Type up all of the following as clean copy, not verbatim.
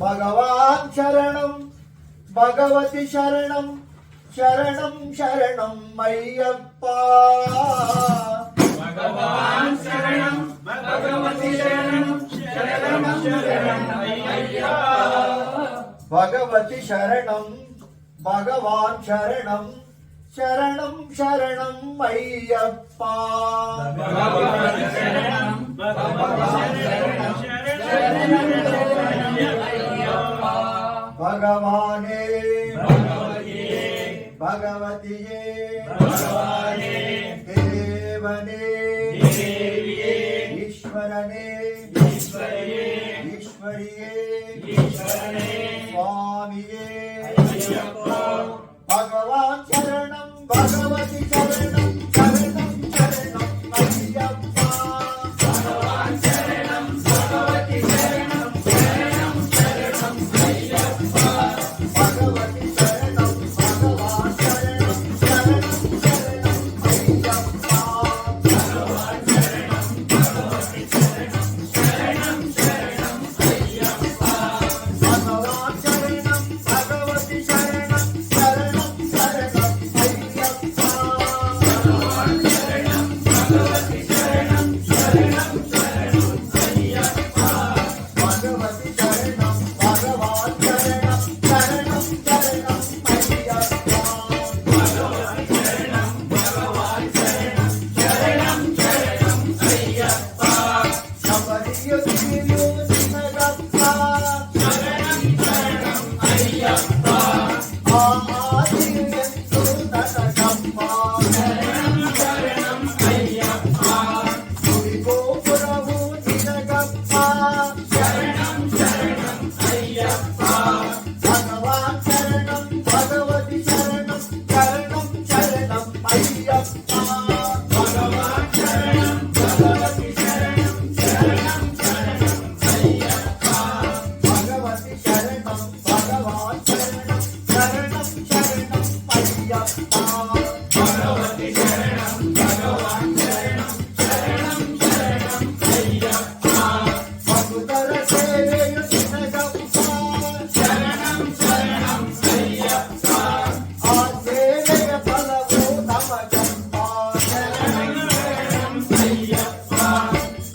ಭಗವಾನ್ ಶರಣಂ ಭಗವತಿ ಶರಣಂ ಶರಣಂ ಶರಣಂ ಅಯ್ಯಪ್ಪ ಭಗವಾನ್ ಶರಣಂ ಭಗವತಿ ಶರಣಂ ಶರಣಂ ಶರಣಂ ಅಯ್ಯಪ್ಪ ಭಗವತಿ ಶರಣಂ ಭಗವಾನ್ ಶರಣಂ ಶರಣಂ ಶರಣಂ ಅಯ್ಯಪ್ಪ ಭಗವಾನ್ ಶರಣಂ ಭಗವತಿ ಶರಣಂ ಶರಣಂ ಅಯ್ಯಪ್ಪ ಭಗವಾನೇ ಭಗವತಿಯೇ ಭಗವತಿಯೇ ಭಗವಾನೇ ದೇವನೇ ದೇವಿಯೇ ಈಶ್ವರನೇ ಈಶ್ವರಿಯೇ ಈಶ್ವರಿಯೇ ಈಶ್ವರನೇ ಸ್ವಾಮಿಯೇ ಅಯ್ಯಪ್ಪ ಭಗವಾನ್ ಶರಣಂ ಭಗವತಿ ಶರಣಂ ಶರಣಂ ಶರಣಂ ಅಯ್ಯಪ್ಪ ಭಗವಾನ್ ಶರಣಂ ಭಗವತಿ ಶರಣಂ ಶರಣಂ ಶರಣಂ ಅಯ್ಯಪ್ಪ ಭಗವತಿ ಶರಣಂ ಭಗವಾನ್ ಶರಣಂ ಶರಣಂ ಶರಣಂ ಅಯ್ಯಪ್ಪ ಭಗವಾನ್ ಶರಣಂ ಭಗವತಿ ಶರಣಂ ಶರಣಂ ಶರಣಂ ಅಯ್ಯಪ್ಪ ಭಗವಾನ್ ಶರಣಂ ಭಗವತಿ ಶರಣಂ ಶರಣಂ ಶರಣಂ ಅಯ್ಯಪ್ಪ ಭಗವಾನ್ ಶರಣಂ ಭಗವತಿ ಶರಣಂ ಶರಣಂ ಶರಣಂ ಅಯ್ಯಪ್ಪ ಭಗವತಿ ಶರಣಂ ಭಗವಾನ್ ಶರಣಂ ಶರಣಂ ಶರಣಂ ಅಯ್ಯಪ್ಪ ಭಗವಾನ್ ಶರಣಂ ಭಗವಾನ್ ಶರಣಂ ಶರಣಂ ಶರಣಂ ಅಯ್ಯಪ್ಪ ಶಬರಿಯುತ್ತಿರು ನಿನಗಪ್ಪ ಶರಣಂ ಶರಣಂ ಅಯ್ಯಪ್ಪ ಆದಿಯೆಂದು ನನಗಪ್ಪ ಶರಣಂ ಶರಣಂ ಅಯ್ಯಪ್ಪ ಗುಡಿಗೋಪುರವು ನಿನಗಪ್ಪ ಶರಣಂ ಶರಣಂ ಅಯ್ಯಪ್ಪ ಭಗವಾನ್ ಶರಣಂ ಭಗವತಿ ಶರಣಂ ಶರಣಂ ಶರಣಂ ಅಯ್ಯಪ್ಪ ಭಗವಾನ್ ಶರಣಂ ಭಗವತಿ ಶರಣಂ ಶರಣಂ ಶರಣಂ ಅಯ್ಯಪ್ಪ ಭಗವತಿ ಶರಣಂ ಭಗವಾನ್ ಶರಣಂ ಶರಣಂ ಶರಣಂ ಅಯ್ಯಪ್ಪ ಭಗವತಿ ಶರಣಂ ಭಗವಾನ್ ಶರಣಂ ಶರಣಂ ಶರಣಂ ಅಯ್ಯಪ್ಪ ಭಕ್ತರ ಸೇವೆಯು ನಿನಗಪ್ಪ ಶರಣಂ ಶರಣಂ ಅಯ್ಯಪ್ಪ ಆ ಸೇವೆಯ ಫಲವು ನಮಗಪ್ಪ ಶರಣಂ ಶರಣಂ ಅಯ್ಯಪ್ಪ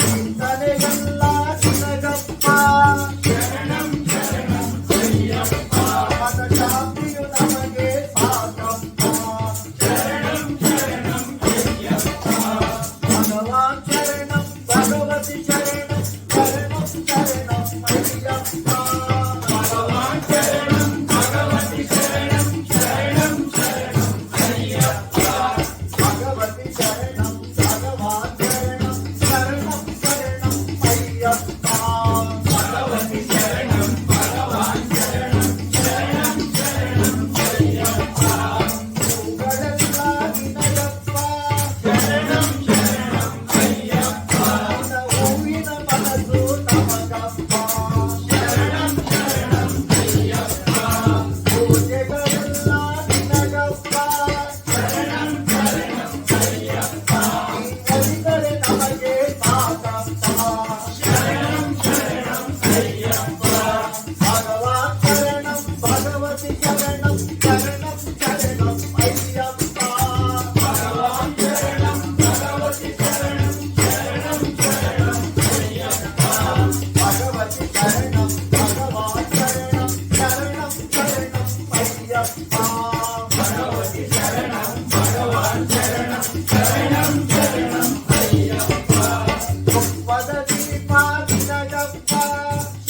ಚಿಂತನೆಯೆಲ್ಲ ನಿನಗಪ್ಪ ಶರಣಂ ಶರಣಂ ಅಯ್ಯಪ್ಪ ಮನಶಾಂತಿಯು ನಮಗೆ ಸಾಕಪ್ಪ ಶರಣಂ ಶರಣಂ ಅಯ್ಯಪ್ಪ ಭಗವಾನ್ ಶರಣಂ ಭಗವತಿ ಶರಣಂ ಶರಣಂ ಶರಣಂ ಅಯ್ಯಪ್ಪ ಭಗವಾನ್ ಶರಣಂ ಭಗವತಿ ಶರಣಂ ಶರಣಂ ಶರಣಂ ಅಯ್ಯಪ್ಪ ಭಗವತಿ ಶರಣಂ ಭಗವಾನ್ ಶರಣಂ ಶರಣಂ ಶರಣಂ ಅಯ್ಯಪ್ಪ ಭಗವತಿ ಶರಣಂ ಭಗವಾನ್ ಶರಣಂ ಶರಣಂ ಶರಣಂ ಅಯ್ಯಪ್ಪ ಹೂಗಳೆಲ್ಲ ನಿನಗಪ್ಪ ಶರಣಂ ಶರಣಂ ಅಯ್ಯಪ್ಪ ನಿನ್ನ ಹೂವಿನ ಮನಸ್ಸು ನಮಗಪ್ಪ ಶರಣಂ ಶರಣಂ ಅಯ್ಯಪ್ಪ ಪೂಜೆಗಳೆಲ್ಲ ನಿನಗಪ್ಪ ಶರಣಂ ಶರಣಂ ಅಯ್ಯಪ್ಪ ನೀನರಿದರೆ ನಮಗೆ ಸಾಕಪ್ಪ ಶರಣಂ ಶರಣಂ ಅಯ್ಯಪ್ಪ ಭಗವಾನ್ ಶರಣಂ ಭಗವತಿ ಶರಣಂ ಶರಣಂ ಶರಣಂ ಅಯ್ಯಪ್ಪ ಭಗವಾನ್ ಶರಣಂ ಭಗವತಿ ಶರಣಂ ಶರಣಂ ಶರಣಂ ಅಯ್ಯಪ್ಪ ಭಗವತಿ ಶರಣಂ ಭಗವಾನ್ ಶರಣಂ ಶರಣಂ ಶರಣಂ ಅಯ್ಯಪ್ಪ ಭಗವತಿ ಶರಣಂ ಭಗವಾನ್ ಶರಣಂ ಶರಣಂ ಶರಣಂ ಅಯ್ಯಪ್ಪ ತುಪ್ಪದ ದೀಪ ನಿನಗಪ್ಪ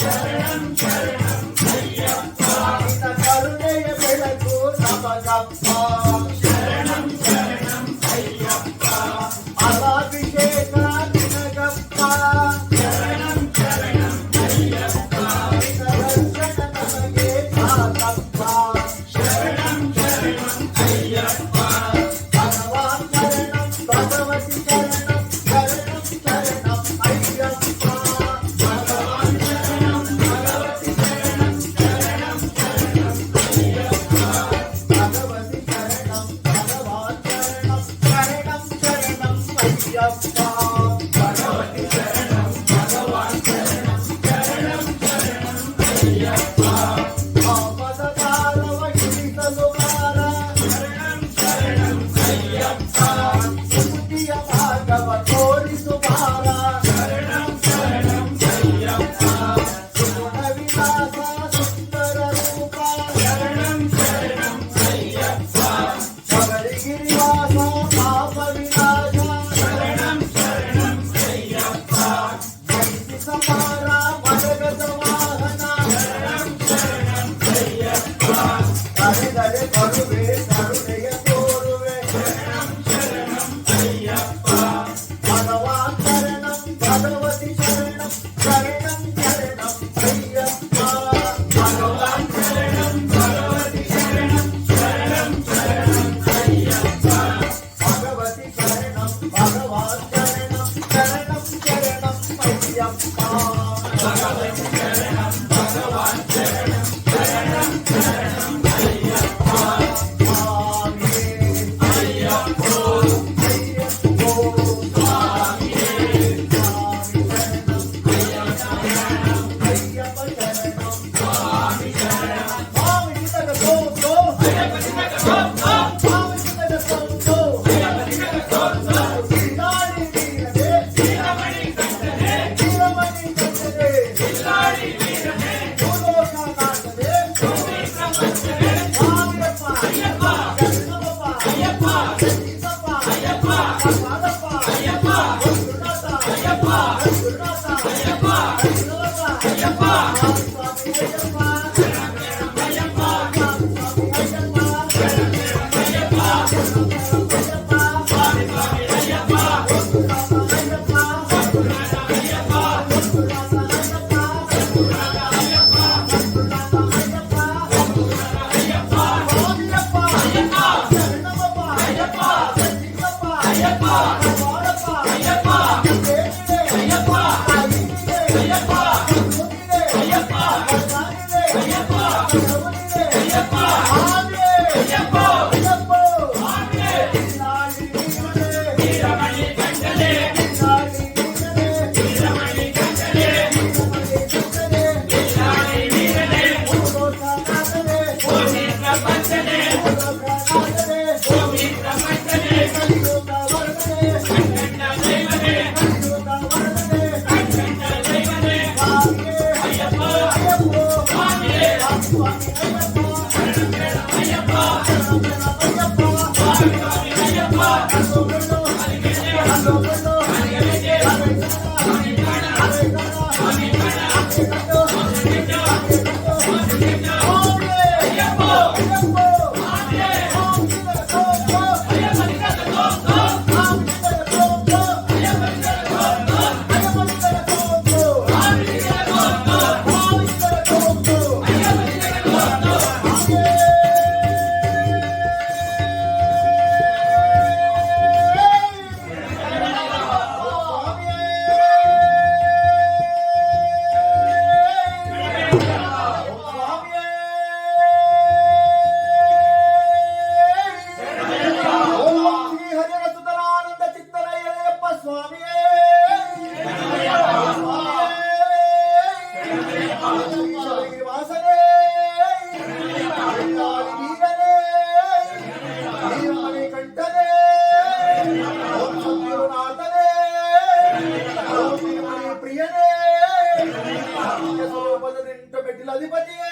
ಶರಣಂ ಶರಣಂ ಅಯ್ಯಪ್ಪ ನಿನ್ನ ಕರುಣೆಯ ಬೆಳಕು ನಮಗಪ್ಪ ಶರಣಂ ಶರಣಂ ಅಯ್ಯಪ್ಪ ಅಲಾಭಿಷೇಕ ನಿನಗಪ್ಪ ಶರಣಂ ಶರಣಂ ಅಯ್ಯಪ್ಪ ನಿನ್ನ ದರ್ಶನ ನಮಗೆ ಸಾಕಪ್ಪ ಶರಣಂ ಶರಣಂ ಅಯ್ಯಪ್ಪ ಭಗವಾನ್ ಶರಣಂ ಭಗವತಿ ಶರಣಂ ಶರಣಂ ಶರಣಂ ಅಯ್ಯಪ್ಪ ಭಗವಾನ್ ಶರಣಂ ಭಗವತಿ ಶರಣಂ ಶರಣಂ ಶರಣಂ ಅಯ್ಯಪ್ಪ ಭಗವತಿ ಶರಣಂ ಭಗವಾನ್ ಶರಣಂ ಶರಣಂ ಶರಣಂ ಅಯ್ಯಪ್ಪ ಭಗವತಿ ಶರಣಂ ಭಗವಾನ್ ಶರಣಂ ಶರಣಂ ಶರಣಂ ಅಯ್ಯಪ್ಪ ಮುಕ್ತಿಯ ಮಾರ್ಗವ ತೋರಿಸು ಬಾರ ಶರಣಂ ಶರಣಂ ಅಯ್ಯಪ್ಪ ಸುಗುಣ ವಿಲಾಸ ಸುಂದರ ರೂಪ ಶರಣಂ ಶರಣಂ ಅಯ್ಯಪ್ಪ ಶಬರಿಗಿರಿವಾಸ ಪಾಪ ವಿನಾಶ ಶರಣಂ ಶರಣಂ ಅಯ್ಯಪ್ಪ ಜಯಿಸಿ ಸಮಾರ ಮರಗದ ವಾಹನ ಶರಣಂ ಶರಣಂ ಅಯ್ಯಪ್ಪ ಕರೆದರೆ ಬರುವೆ ಕರುಣೆಯ ತೋರುವೆ ಶರಣಂ ಶರಣಂ ಅಯ್ಯಪ್ಪ ಭಗವಾನ್ ಶರಣಂ ಭಗವತಿ ಶರಣಂ ಶರಣಂ ಶರಣಂ ಅಯ್ಯಪ್ಪ ಭಗವಾನ್ ಶರಣಂ ಭಗವತಿ ಶರಣಂ ಶರಣಂ ಶರಣಂ ಅಯ್ಯಪ್ಪ ಭಗವತಿ ಶರಣಂ ಭಗವಾನ್ ಶರಣಂ ಶರಣಂ ಶರಣಂ ಅಯ್ಯಪ್ಪ ಭಗವತಿ ಶರಣಂ ಭಗವಾನ್ ಶರಣಂ ಶರಣಂ ಶರಣಂ ಅಯ್ಯಪ್ಪ ಸ್ವಾಮಿಯೇ ಅಯ್ಯಪ್ಪೋ ಅಯ್ಯಪ್ಪೋ ಸ್ವಾಮಿಯೇ ಸ್ವಾಮಿ ಶರಣಂ ಅಯ್ಯಪ್ಪ ಶರಣಂ ಸ್ವಾಮಿ ಶರಣಂ ಸ್ವಾಮಿ ಚಿತ್ತದ ಸೋಂಕು ಅಯ್ಯಪ್ಪ ನಿನಗ ಸೋಂಕು ಸ್ವಾಮಿ ಚಿತ್ತದ ಸೋಂಕು ಅಯ್ಯಪ್ಪ ನಿನಗ ಸೋಂಕು ಬಿಲ್ಲಾಡಿ ವೀರನೇ ವೀರಮಣಿ ಕಂಠನೆ ವೀರಮಣಿ ಕಂಠನೆ ಬಿಲ್ಲಾಡಿ ವೀರನೇ ಭೂಲೋಕನಾಥನೇ ಭೂಮಿ ಪ್ರಪಂಚನೇ ಸ್ವಾಮಿಯಪ್ಪ ಅಯ್ಯಪ್ಪ ಶರಣಮಪ್ಪ ಅಯ್ಯಪ್ಪ ಶರಣಪ್ಪ ಅಯ್ಯಪ್ಪ ಪಾದಪ್ಪ ಅಯ್ಯಪ್ಪ ಗುರುನಾಥ ಅಯ್ಯಪ್ಪ ಗುರುನಾಥ ಅಯ್ಯಪ್ಪ ಗುರುನಾಥ ಅಯ್ಯಪ್ಪ ಸ್ವಾಮಿ ಅಯ್ಯಪ್ಪ ಅಯ್ಯಪ್ಪ ಸ್ವಾಮಿ ಅಯ್ಯಪ್ಪ ಅಯ್ಯಪ್ಪ ಅಯ್ಯಪ್ಪ ಸ್ವಾಮಿ ಸ್ವಾಮಿ ಅಯ್ಯಪ್ಪ ಗುರುನಾಥ ಅಯ್ಯಪ್ಪ ಗುರುನಾಥ ಅಯ್ಯಪ್ಪ ಗುರುನಾಥ ಅಯ್ಯಪ್ಪ ಗುರುನಾಥ ಅಯ್ಯಪ್ಪ ಗುರುನಾಥ ಅಯ್ಯಪ್ಪ ಅಯ್ಯಪ್ಪ ಸ್ವಾಮಿಯಪ್ಪ ಅಯ್ಯಪ್ಪ ಶರಣಮಪ್ಪ ಅಯ್ಯಪ್ಪ ಚಿಕ್ಕಪ್ಪ ಅಯ್ಯಪ್ಪ ಬಾಳಪ್ಪ ಅಯ್ಯಪ್ಪ ದೇವಿಗೆ ಅಯ್ಯಪ್ಪ ತಾಯಿಗೆ ಅಯ್ಯಪ್ಪ ಮುಗಿಗೆ ಅಯ್ಯಪ್ಪ ತಾಯಿಗೆ ಅಯ್ಯಪ್ಪ ಪ್ರಭುವಿಗೆ ಅಯ್ಯಪ್ಪ ಆನೆ ಅಯ್ಯಪ್ಪ ಅಯ್ಯಪ್ಪ ಸ್ವಾಮಿಯೇ ಬಿಲ್ಲಾಡಿ ವೀರನೇ ವೀರಮಣಿ ಕಂಠನೆ ಬಿಲ್ಲಾಡಿ ವೀರನೇ ವೀರಮಣಿ ಕಂಠನೆ ವೀರಮಣಿ ಕಂಠನೆ ಬಿಲ್ಲಾಡಿ ವೀರನೇ ಭೂಲೋಕನಾಥನೇ ಭೂಮಿ ಪ್ರಪಂಚನೇ ಭೂಲೋಕನಾಥನೇ ಭೂಮಿ ಪ್ರಪಂಚನೇ ಕಲಿಯುಗ ವರ್ಣನೆ ಕಂಠ ದೈವನೇ ಕಲಿಯುಗ ವರ್ಣನೆ ಕಂಠ ದೈವನೇ ಸ್ವಾಮಿಯೇ ಅಯ್ಯಪ್ಪ ಅಯ್ಯಪ್ಪ ಸ್ವಾಮಿಯೇ ಸ್ವಾಮಿ ಅಯ್ಯಪ್ಪ ಶರಣಂ ಶರಣಂ ಅಯ್ಯಪ್ಪ ಅಯ್ಯಪ್ಪ ಸ್ವಾಮಿ ಸ್ವಾಮಿ ಅಯ್ಯಪ್ಪ ಅಲ್ಲೋಗಲ್ಲೋ ಅಲಿಗೆರೆ ಅಲ್ಲೋಗಲ್ಲೋ ಅಲಿಗೆರೆ ಅಲೆಗಡ ಸ್ವಾಮಿ ಪ್ರಾಣ ಅಲೆಗಡ ಸ್ವಾಮಿ ಪ್ರಾಣ ಅಲೆಗಡ ನಿಜ ನಿಜ ಅಯ್ಯಪ್ಪ ಸ್ವಾಮಿಯೇ ಅಯ್ಯಪ್ಪ ನಿನಗ ಸೋಂಕು ಅಯ್ಯಪ್ಪ ನಿನಗ ಸೋಂಕು ಸ್ವಾಮಿ ನಿನಗ ಸೋಂಕು ಅಯ್ಯಪ್ಪ ನಿನಗ ಸೋಂಕು ಪ್ರಿಯನೇ ಸ್ವರೂಪದ ನಿಂತ ಮೆಟ್ಟಿಲ ಅಧಿಪತಿಯೇ